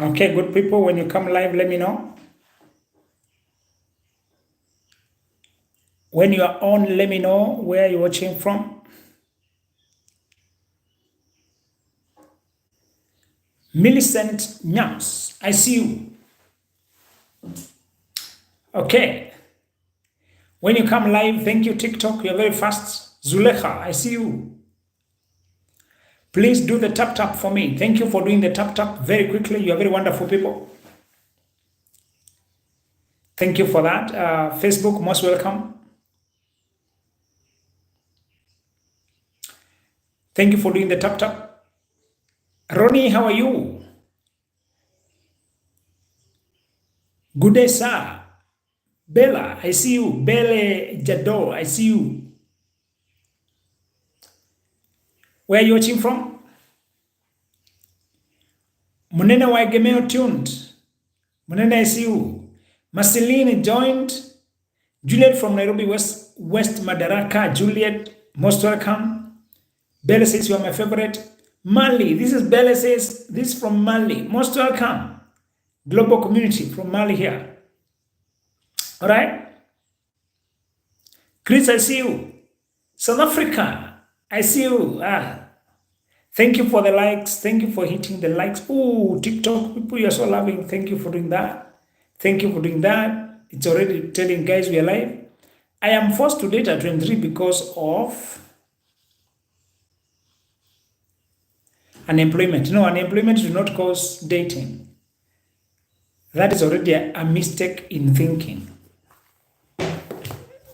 Okay, good people, when you come live, let me know. When you are on, let me know where you're watching from. Millicent Nyams, I see you. Okay. When you come live, thank you, TikTok. You're very fast. Zulekha, I see you. Please do the tap tap for me. Thank you for doing the tap tap very quickly. You're very wonderful people. Thank you for that. Facebook, most welcome. Thank you for doing the tap tap. Ronnie, how are you? Good day, sir. Bella, I see you. Belle Jador, I see you. Where are you watching from? Munene Waigemeo tuned. Munene, I see you. Marceline joined. Juliet from Nairobi West Madaraka. Juliet, most welcome. Bella says you are my favorite. Mali, this is Bella says, this is from Mali. Most welcome. Global community from Mali here. All right. Chris, I see you. South Africa, I see you. Thank you for the likes. Thank you for hitting the likes. Oh, TikTok people, you're so loving. Thank you for doing that. Thank you for doing that. It's already telling guys we are live. I am forced to date at 23 because of unemployment. No, unemployment do not cause dating. That is already a mistake in thinking.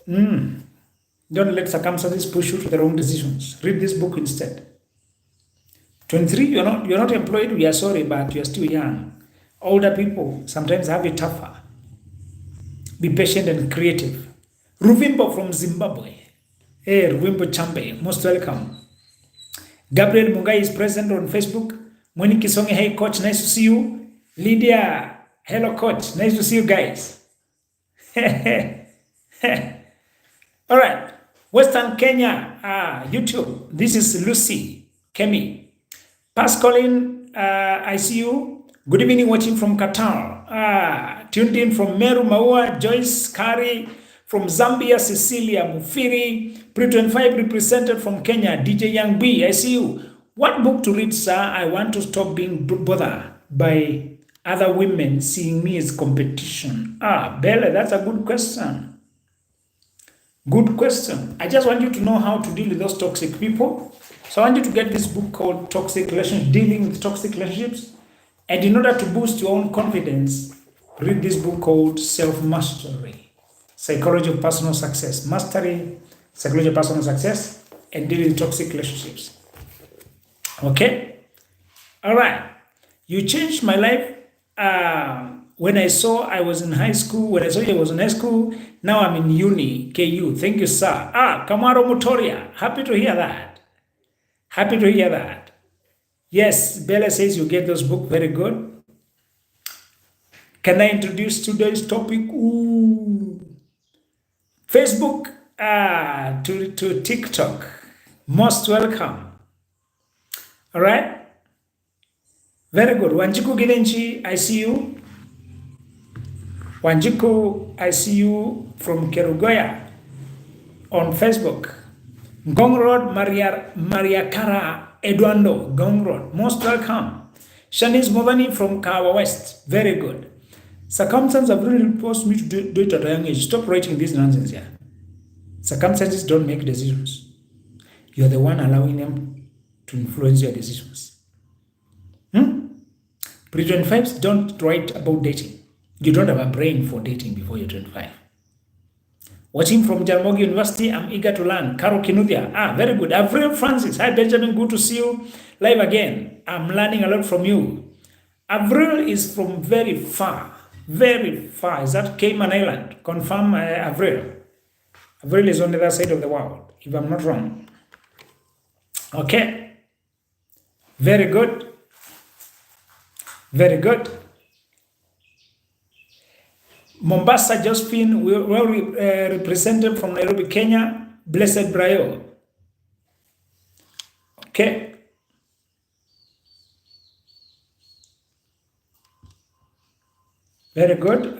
Don't let circumstances push you to the wrong decisions. Read this book instead. 23, you're not employed, we are sorry, but you're still young. Older people sometimes have it tougher. Be patient and creative. Ruvimbo from Zimbabwe. Hey, Ruvimbo Chambe, most welcome. Gabriel Mungai is present on Facebook. Mweni Kisonge, hey coach, nice to see you. Lydia, hello coach, nice to see you guys. All right, Western Kenya, YouTube. This is Lucy, Kemi. Pascaline, I see you. Good evening, watching from Qatar. Tuned in from Meru, Maua, Joyce, Kari, from Zambia, Cecilia, Mufiri, Pre-25 represented from Kenya, DJ Young B, I see you. What book to read, sir? I want to stop being bothered by other women seeing me as competition. Bella, that's a good question. Good question. I just want you to know how to deal with those toxic people. So I want you to get this book called Toxic Relationships, Dealing with Toxic Relationships. And in order to boost your own confidence, read this book called Self-Mastery, Psychology of Personal Success. Mastery, Psychology of Personal Success, and Dealing with Toxic Relationships. Okay? All right. You changed my life when I saw I was in high school. When I saw you was in high school, now I'm in uni, KU. Thank you, sir. Kamaro Mutoria. Happy to hear that. Happy to hear that. Yes, Bella says you get those books. Very good. Can I introduce today's topic? Ooh. Facebook to TikTok. Most welcome. All right. Very good. Wanjiku Gidenchi, I see you. Wanjiku, I see you from Kerugoya on Facebook. Gong Road, Maria Kara Eduardo, Gong Road, most welcome. Shanice Movani from Kawa West, very good. Circumstances have really forced me to do it at a young age. Stop writing this nonsense here. Circumstances don't make decisions. You're the one allowing them to influence your decisions. Pre-25s don't write about dating. You don't have a brain for dating before you're 25. Watching from Jaramogi University, I'm eager to learn. Karo Kinudia, very good. Avril Francis, hi Benjamin, good to see you live again. I'm learning a lot from you. Avril is from very far. Is that Cayman Island? Confirm, Avril. Avril is on the other side of the world, if I'm not wrong. Okay. Very good. Very good. Mombasa, Josephine, well represented from Nairobi, Kenya. Blessed Brayo. Okay. Very good.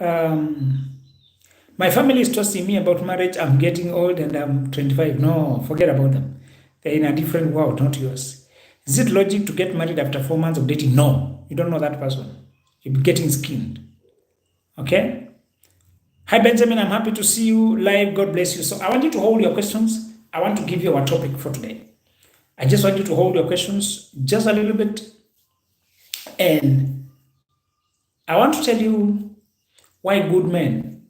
My family is trusting me about marriage. I'm getting old and I'm 25. No, forget about them. They're in a different world, not yours. Is it logic to get married after 4 months of dating? No, you don't know that person. You'll be getting skinned. Okay? Hi, Benjamin. I'm happy to see you live. God bless you. So I want you to hold your questions. I want to give you our topic for today. I just want you to hold your questions just a little bit. And I want to tell you why good men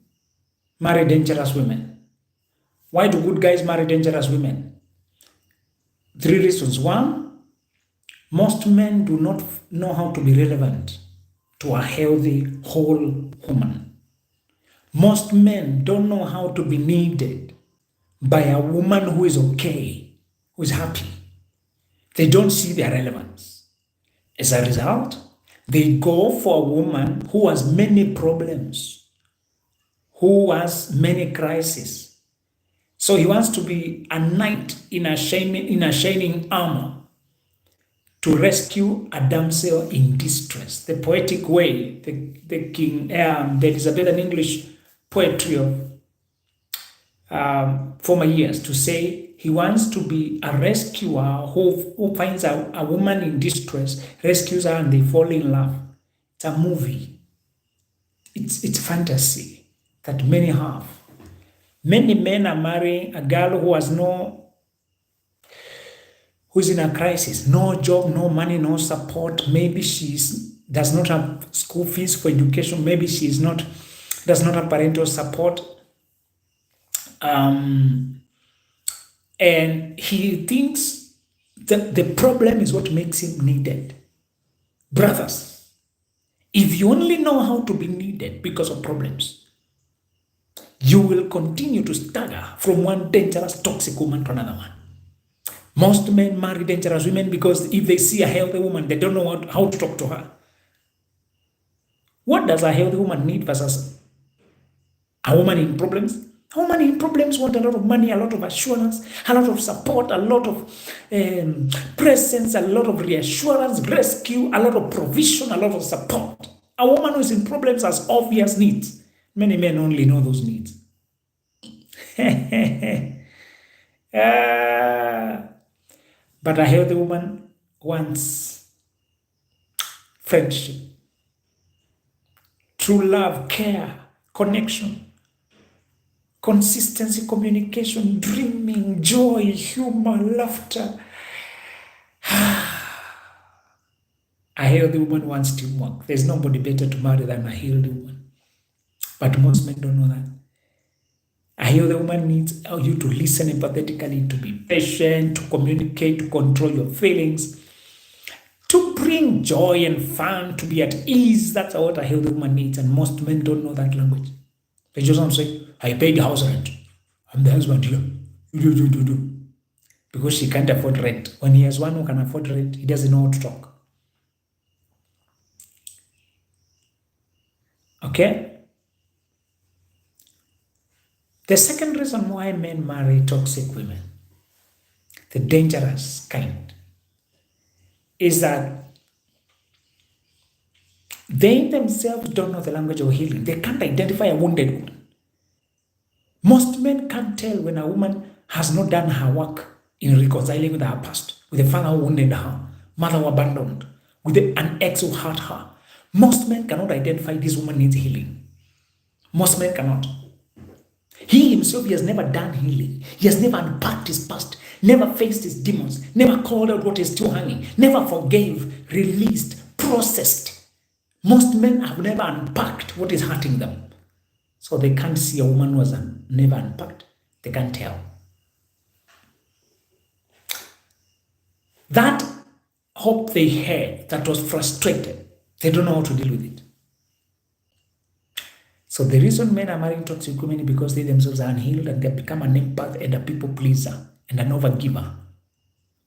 marry dangerous women. Why do good guys marry dangerous women? 3 reasons. One, most men do not know how to be relevant to a healthy, whole woman. Most men don't know how to be needed by a woman who is okay, who is happy. They don't see their relevance. As a result, they go for a woman who has many problems, who has many crises. So he wants to be a knight in a shining armor to rescue a damsel in distress. The poetic way, the Elizabethan English poetry of former years, to say he wants to be a rescuer who finds a woman in distress, rescues her, and they fall in love. It's a movie. It's fantasy that many have. Many men are marrying a girl who's in a crisis, no job, no money, no support. Maybe does not have school fees for education. Maybe does not have parental support. And he thinks that the problem is what makes him needed. Brothers, if you only know how to be needed because of problems, you will continue to stagger from one dangerous, toxic woman to another one. Most men marry dangerous women because if they see a healthy woman, they don't know how to talk to her. What does a healthy woman need versus a woman in problems? A woman in problems want a lot of money, a lot of assurance, a lot of support, a lot of presence, a lot of reassurance, rescue, a lot of provision, a lot of support. A woman who is in problems has obvious needs. Many men only know those needs. But a healthy woman wants friendship, true love, care, connection, consistency, communication, dreaming, joy, humor, laughter. A healthy woman wants teamwork. There's nobody better to marry than a healthy woman. But most men don't know that. A healthy woman needs you to listen empathetically, to be patient, to communicate, to control your feelings, to bring joy and fun, to be at ease. That's what a healthy woman needs. And most men don't know that language. They just want to say, I paid the house rent. I'm the husband here. Do. Because she can't afford rent. When he has one who can afford rent, he doesn't know how to talk. Okay? The second reason why men marry toxic women, the dangerous kind, is that they themselves don't know the language of healing. They can't identify a wounded woman. Most men can't tell when a woman has not done her work in reconciling with her past, with a father who wounded her, mother who abandoned, with an ex who hurt her. Most men cannot identify this woman needs healing. Most men cannot. He himself, he has never done healing. He has never unpacked his past, never faced his demons, never called out what is still hanging, never forgave, released, processed. Most men have never unpacked what is hurting them. So they can't see a woman who has never unpacked. They can't tell. That hope they had that was frustrated, they don't know how to deal with it. So the reason men are marrying toxic women is because they themselves are unhealed and they have become an empath and a people pleaser and an overgiver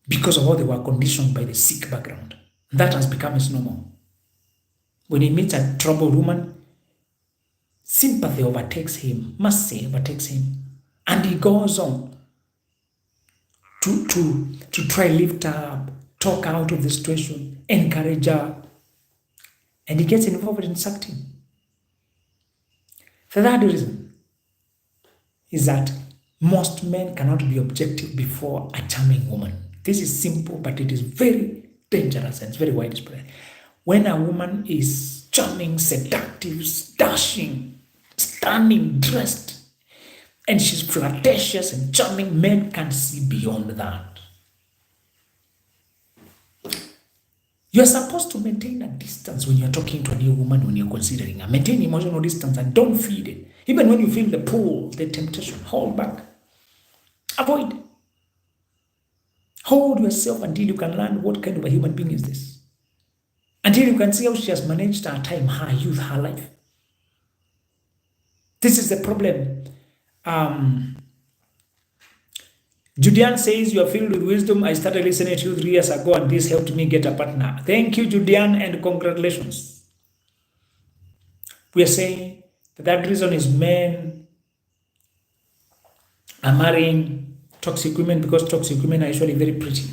because of how they were conditioned by the sick background. That has become his normal. When he meets a troubled woman, sympathy overtakes him, mercy overtakes him, and he goes on to try lift her up, talk her out of the situation, encourage her, and he gets involved in sucking. The third reason is that most men cannot be objective before a charming woman. This is simple, but it is very dangerous and it's very widespread. When a woman is charming, seductive, dashing, stunning, dressed, and she's flirtatious and charming, men can see beyond that. You're supposed to maintain a distance when you're talking to a new woman, when you're considering her. Maintain emotional distance and don't feed it. Even when you feel the pull, the temptation, hold back. Avoid. Hold yourself until you can learn what kind of a human being is this. Until you can see how she has managed her time, her youth, her life. This is the problem. Julian says, you are filled with wisdom. I started listening to you 3 years ago and this helped me get a partner. Thank you, Julian, and congratulations. We are saying that reason is men are marrying toxic women because toxic women are usually very pretty,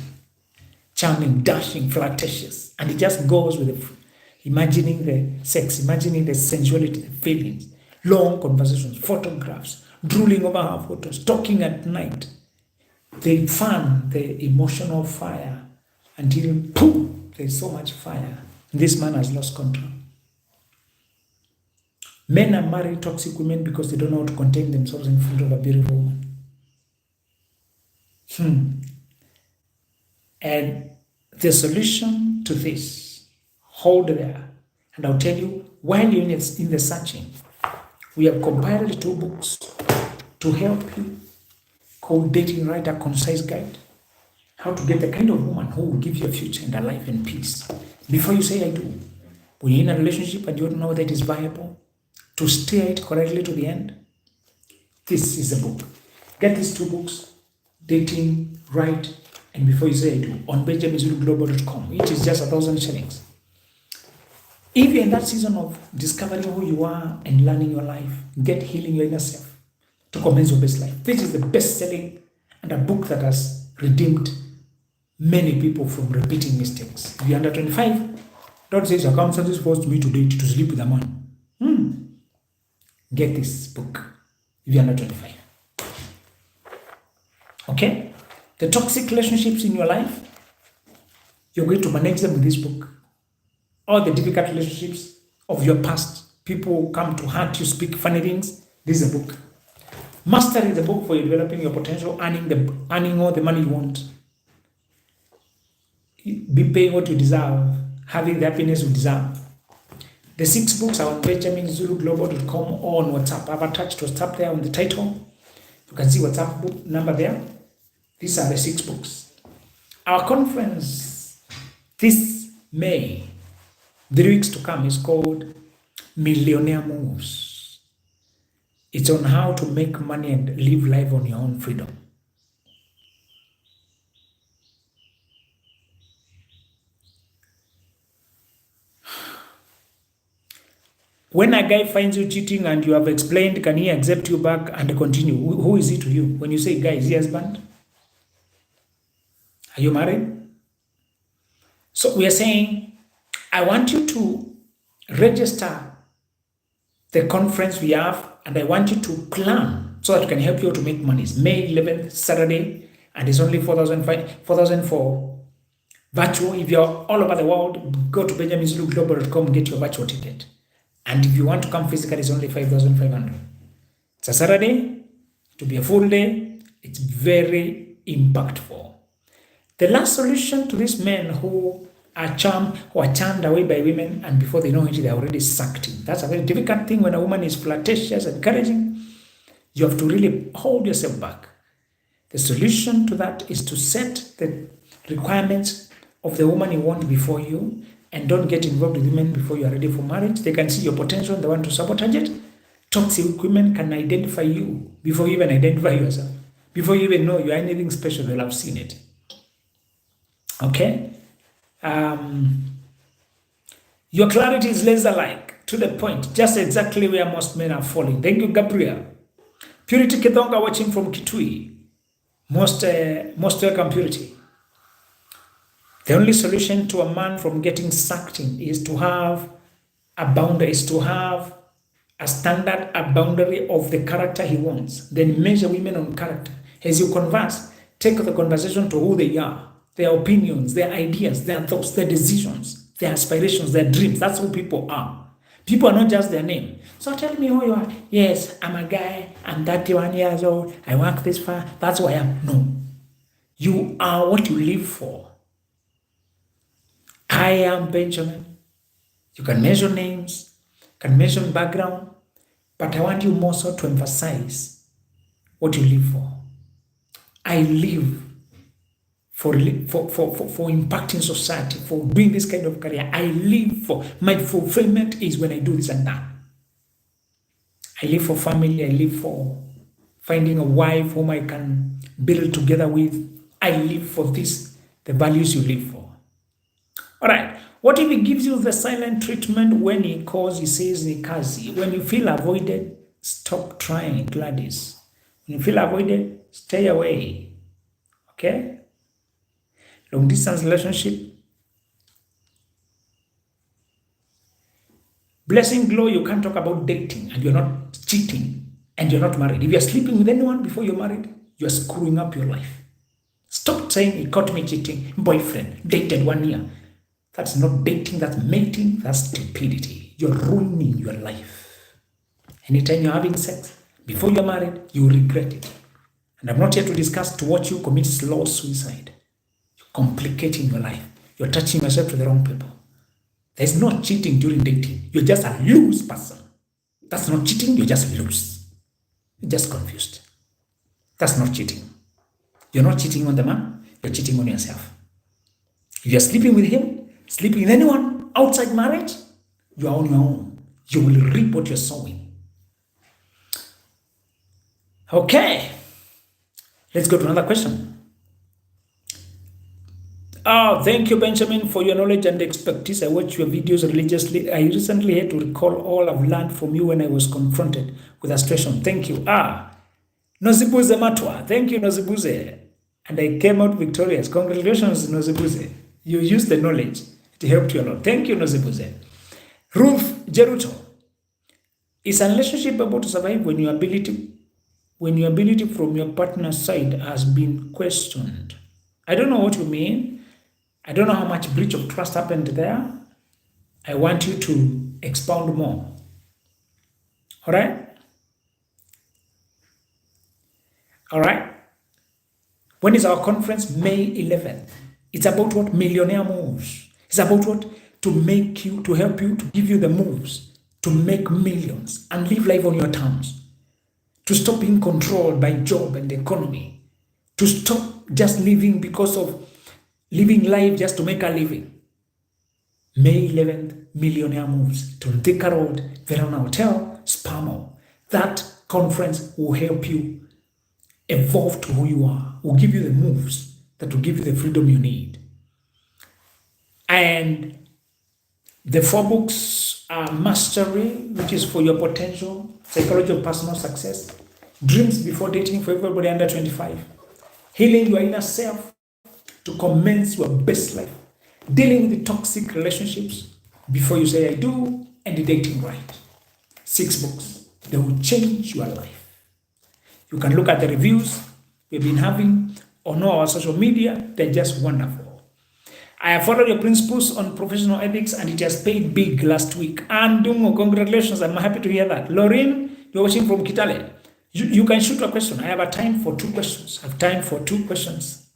charming, dashing, flirtatious. And it just goes with imagining the sex, imagining the sensuality, the feelings, long conversations, photographs, drooling over her photos, talking at night. They fan the emotional fire until, boom, there's so much fire. This man has lost control. Men are marrying toxic women because they don't know how to contain themselves in front of a beautiful woman. And the solution to this, hold there. And I'll tell you, while you're in the searching, we have compiled 2 books to help you, called Dating Right, a concise guide. How to get the kind of woman who will give you a future and a life and peace. Before you say I do, when you're in a relationship and you don't know that is viable, to steer it correctly to the end, this is a book. Get these 2 books, Dating Right and Before You Say I Do, on benjaminzuluglobal.com. It is just 1,000 shillings. If you're in that season of discovering who you are and learning your life, get healing your inner self to commence your best life. This is the best-selling and a book that has redeemed many people from repeating mistakes. If you're under 25, don't say circumstances forced me to date to sleep with a man. Get this book if you're under 25. Okay? The toxic relationships in your life, you're going to manage them with this book. All the difficult relationships of your past, people come to hurt you, speak funny things, this is a book. Mastery is a book for developing your potential, earning all the money you want. Be paying what you deserve, having the happiness you deserve. The 6 books are on benjaminzuluglobal.com or on WhatsApp. I've attached WhatsApp there on the title. You can see WhatsApp book number there. These are the 6 books. Our conference this May, 3 weeks to come, is called Millionaire Moves. It's on how to make money and live life on your own freedom. When a guy finds you cheating and you have explained, can he accept you back and continue? Who is he to you? When you say guy, is he husband? Are you married? So we are saying, I want you to register the conference we have, and I want you to plan so that I can help you to make money. It's May 11th, Saturday, and it's only 4,000 for virtual. If you're all over the world, go to benjaminzuluglobal.com, get your virtual ticket. And if you want to come physically, it's only 5,500. It's a Saturday, to be a full day. It's very impactful. The last solution to these men who are charmed away by women, and before they know it, they're already sucked in. That's a very difficult thing when a woman is flirtatious and encouraging. You have to really hold yourself back. The solution to that is to set the requirements of the woman you want before you, and don't get involved with women before you are ready for marriage. They can see your potential, they want to sabotage it. Toxic women can identify you before you even identify yourself. Before you even know you are anything special, they'll have seen it. Okay? Your clarity is laser-like, to the point, just exactly where most men are falling. Thank you, Gabriel. Purity Kedonga watching from Kitui. Most welcome, Purity. The only solution to a man from getting sucked in is to have a boundary, is to have a standard, a boundary of the character he wants. Then measure women on character. As you converse, take the conversation to who they are, their opinions, their ideas, their thoughts, their decisions, their aspirations, their dreams. That's who people are. People are not just their name. So tell me who you are. Yes, I'm a guy. I'm 31 years old. I work this far. That's who I am. No. You are what you live for. I am Benjamin. You can mention names, can mention background, but I want you more so to emphasize what you live for. I live for impacting society, for doing this kind of career. I live for, my fulfillment is when I do this and that. I live for family. I live for finding a wife whom I can build together with. I live for this, the values you live for. All right. What if he gives you the silent treatment when he calls, he says, Nikazi? When you feel avoided, stop trying, Gladys. When you feel avoided, stay away. Okay? Long distance relationship. Blessing Glow, you can't talk about dating and you're not cheating and you're not married. If you're sleeping with anyone before you're married, you're screwing up your life. Stop saying he caught me cheating, boyfriend, dated 1 year. That's not dating, that's mating, that's stupidity. You're ruining your life. Anytime you're having sex, before you're married, you regret it. And I'm not here to discuss to watch you commit slow suicide. You're complicating your life. You're touching yourself to the wrong people. There's no cheating during dating. You're just a loose person. That's not cheating, you're just loose. You're just confused. That's not cheating. You're not cheating on the man, you're cheating on yourself. If you're sleeping with him, sleeping with anyone outside marriage, you are on your own. You will reap what you're sowing. Okay. Let's go to another question. Oh, thank you, Benjamin, for your knowledge and expertise. I watch your videos religiously. I recently had to recall all I've learned from you when I was confronted with a situation. Thank you. Nozibuze Matwa. Thank you, Nozibuze. And I came out victorious. Congratulations, Nozibuze. You used the knowledge. It helped you a lot. Thank you, Nozibuze. Ruth Jeruto. Is a relationship able to survive when your ability from your partner's side has been questioned? I don't know what you mean. I don't know how much breach of trust happened there. I want you to expound more. All right? All right? When is our conference? May 11th. It's about what? Millionaire moves. It's about what? To make you, to help you, to give you the moves, to make millions and live life on your terms. To stop being controlled by job and economy. To stop just living because of living life just to make a living. May 11th, Millionaire Moves. To Thika Road, Verona Hotel, Spamo. That conference will help you evolve to who you are. Will give you the moves that will give you the freedom you need. And the 4 books are Mastery, which is for your potential, Psychology of Personal Success, Dreams Before Dating for everybody under 25, Healing Your Inner Self to Commence Your Best Life, Dealing with the Toxic Relationships Before You Say I Do, and the Dating Right. 6 books. They will change your life. You can look at the reviews we've been having on our social media. They're just wonderful. I have followed your principles on professional ethics and it has paid big last week. And congratulations, I'm happy to hear that. Lauren, you're watching from Kitale. You can shoot a question. I have a time for 2 questions. I have time for 2 questions.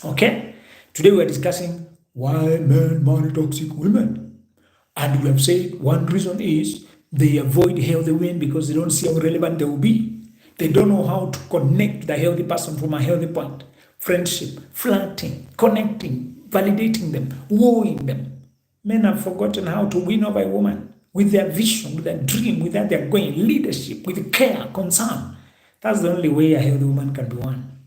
Okay? Today we are discussing why men marry toxic women. And we have said one reason is they avoid healthy women because they don't see how relevant they will be. They don't know how to connect the healthy person from a healthy point. Friendship, flirting, connecting, validating them, wooing them. Men have forgotten how to win over a woman with their vision, with their dream, with that they're going, leadership, with care, concern. That's the only way a healthy woman can be won.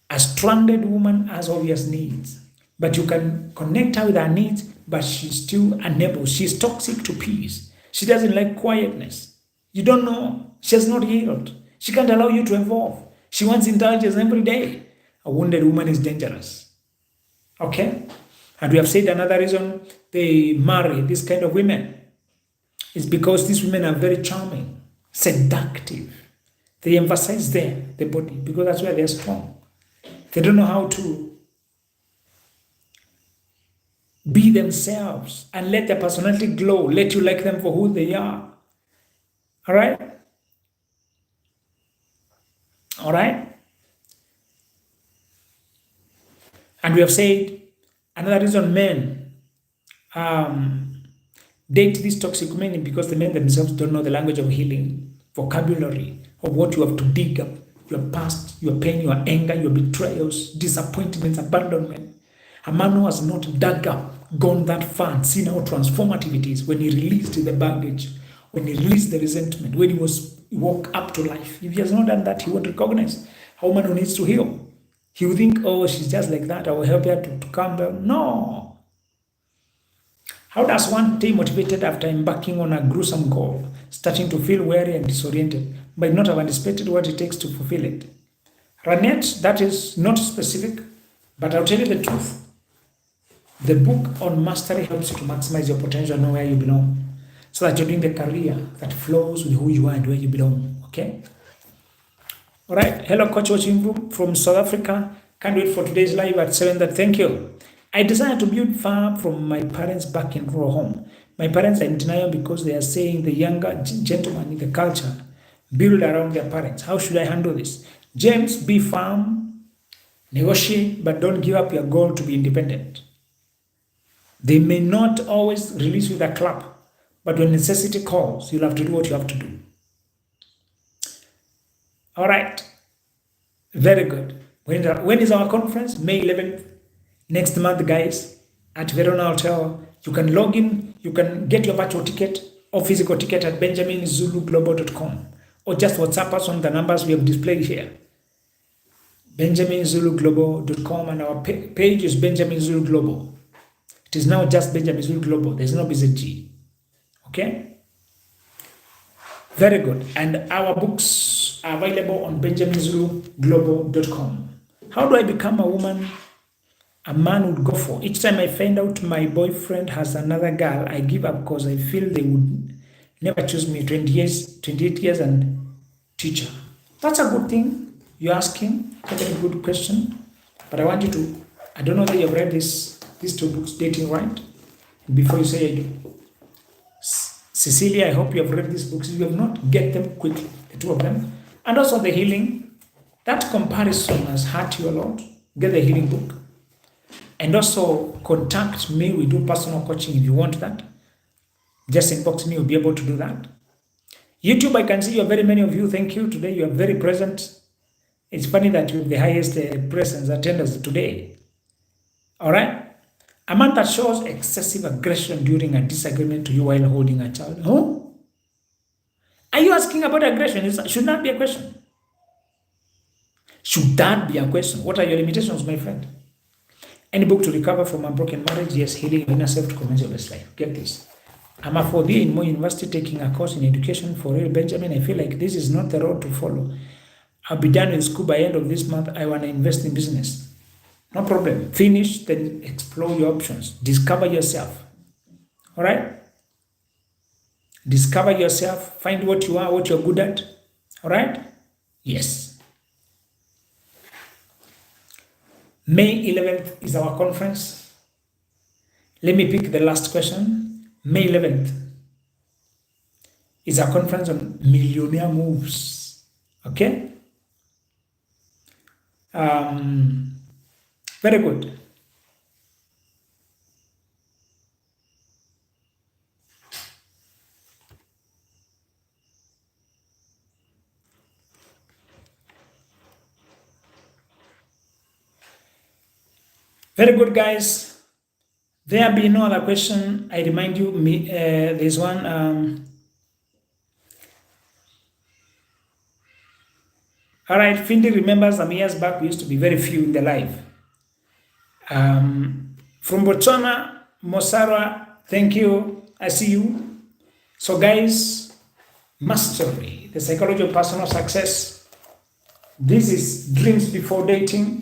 A stranded woman has obvious needs, but you can connect her with her needs, but she's still unable. She's toxic to peace. She doesn't like quietness. You don't know. She has not healed. She can't allow you to evolve. She wants intelligence every day. A wounded woman is dangerous. Okay? And we have said another reason they marry this kind of women. It's because these women are very charming, seductive. They emphasize there, the body, because that's where they're strong. They don't know how to be themselves and let their personality glow, let you like them for who they are. All right? All right? And we have said another reason men date these toxic men because the men themselves don't know the language of healing, vocabulary of what you have to dig up, your past, your pain, your anger, your betrayals, disappointments, abandonment. A man who has not dug up, gone that far, and seen how transformative it is when he released the baggage, when he released the resentment, when he woke up to life. If he has not done that, he won't recognize how a man who needs to heal. He will think, oh, she's just like that, I will help her to calm down. No. How does one stay motivated after embarking on a gruesome goal, starting to feel weary and disoriented, but not have anticipated what it takes to fulfill it? Ranette, that is not specific, but I'll tell you the truth. The book on mastery helps you to maximize your potential and know where you belong, so that you're doing the career that flows with who you are and where you belong. Okay? All right. Hello, Coach watching from South Africa. Can't wait for today's live at 7:30. Thank you. I decided to build far from my parents back in rural home. My parents are in denial because they are saying the younger gentlemen in the culture build around their parents. How should I handle this? James, be firm, negotiate, but don't give up your goal to be independent. They may not always release with a clap, but when necessity calls, you'll have to do what you have to do. All right. Very good. When is our conference? May 11th. Next month, guys, at Verona Hotel. You can log in. You can get your virtual ticket or physical ticket at benjaminzuluglobal.com or just WhatsApp us on the numbers we have displayed here. benjaminzuluglobal.com, and our page is Benjamin Zulu Global. It is now just Benjamin Zulu Global. There's no BZG. Okay? Very good. And our books are available on benjaminzuluglobal.com. How do I become a woman a man would go for? Each time I find out my boyfriend has another girl, I give up because I feel they would never choose me. 28 years and teacher. That's a good thing you're asking. That's a very good question. But I want you to, I don't know that you've read these two books, Dating Right. Before you say I do. Cecilia, I hope you have read these books. If you have not, get them quickly, the two of them. And also the healing. That comparison has hurt you a lot. Get the healing book. And also contact me. We do personal coaching if you want that. Just inbox me, you'll be able to do that. YouTube, I can see you, very many of you. Thank you. Today you are very present. It's funny that you have the highest presence attendance today. All right? A man that shows excessive aggression during a disagreement to you while holding a child. Oh? Are you asking about aggression? Should not be a question. Should that be a question? What are your limitations, my friend? Any book to recover from a broken marriage? Yes, healing inner self to commence your best life. Get this. I'm a fourth year in Moi University taking a course in education for real, Benjamin. I feel like this is not the road to follow. I'll be done with school by end of this month. I want to invest in business. No problem. Finish, then explore your options. Discover yourself. All right? Discover yourself. Find what you are, what you're good at. All right? Yes. May 11th is our conference. Let me pick the last question. May 11th is our conference on millionaire moves. Okay? Very good. Very good, guys. There be no other question. I remind you, there's one. All right, Finley remembers some years back we used to be very few in the live. From Botswana, Mosara, thank you. I see you. So, guys, mastery, the psychology of personal success. This is dreams before dating.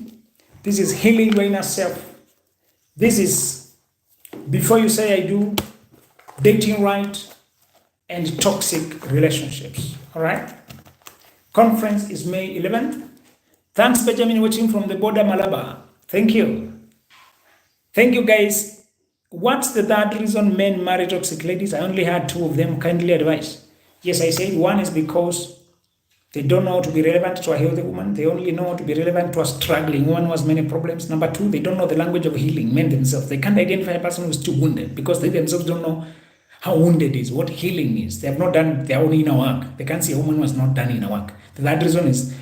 This is healing your inner self. This is before you say I do, dating right, and toxic relationships. All right. Conference is May 11th. Thanks, Benjamin, watching from the border, Malaba. Thank you. Thank you, guys. What's the third reason men marry toxic ladies? I only had two of them. Kindly advise. Yes, I said one is because they don't know how to be relevant to a healthy woman. They only know how to be relevant to a struggling woman who has many problems. Number two, they don't know the language of healing, men themselves. They can't identify a person who's too wounded because they themselves don't know how wounded is, what healing is. They have not done their own inner work. They can't see a woman who has not done inner work. The third reason is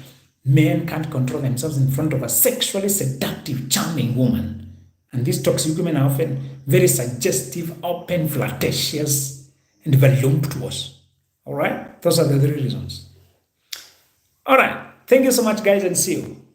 men can't control themselves in front of a sexually seductive, charming woman. And these toxic women are often very suggestive, open, flirtatious, and voluptuous. All right? Those are the three reasons. All right. Thank you so much, guys, and see you.